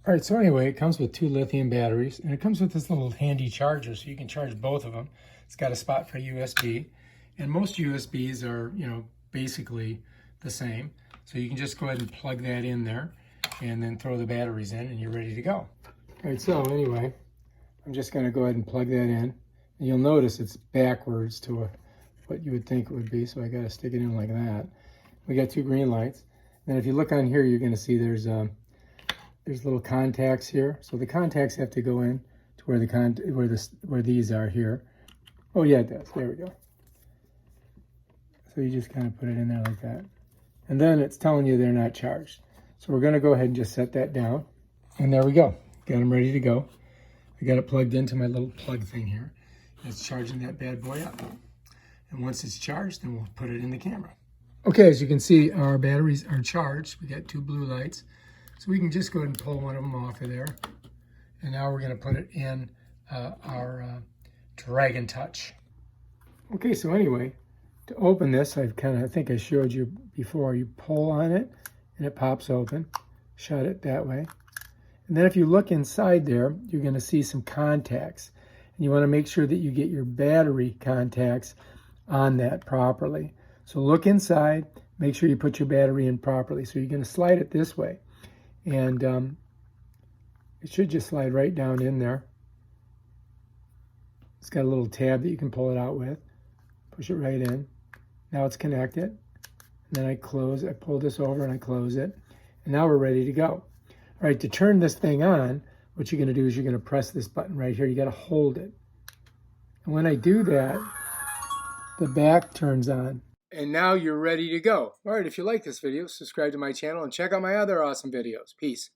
All right, so anyway, it comes with 2 lithium batteries, and it comes with this little handy charger, so you can charge both of them. It's got a spot for USB, and most USBs are, basically the same. So you can just go ahead and plug that in there, and then throw the batteries in, and you're ready to go. All right, so anyway, I'm just going to go ahead and plug that in, and you'll notice it's backwards to what you would think it would be, so I got to stick it in like that. We got 2 green lights, and if you look on here, you're going to see there's little contacts here. So the contacts have to go in to where these are here. Oh yeah, it does. There we go. So you just kind of put it in there like that. And then it's telling you they're not charged. So we're going to go ahead and just set that down. And there we go. Got them ready to go. I got it plugged into my little plug thing here. It's charging that bad boy up. And once it's charged, then we'll put it in the camera. Okay, as you can see, our batteries are charged. We got 2 blue lights. So we can just go ahead and pull one of them off of there. And now we're going to put it in our Dragontouch. Okay, so anyway, to open this, I think I showed you before. You pull on it and it pops open. Shut it that way. And then if you look inside there, you're going to see some contacts. And you want to make sure that you get your battery contacts on that properly. So look inside, make sure you put your battery in properly. So you're going to slide it this way. And it should just slide right down in there. It's got a little tab that you can pull it out with. Push it right in. Now it's connected. And then I pull this over and I close it. And now we're ready to go. All right, to turn this thing on, what you're going to do is you're going to press this button right here. You got to hold it. And when I do that, the back turns on. And now you're ready to go. All right, if you like this video, subscribe to my channel and check out my other awesome videos. Peace.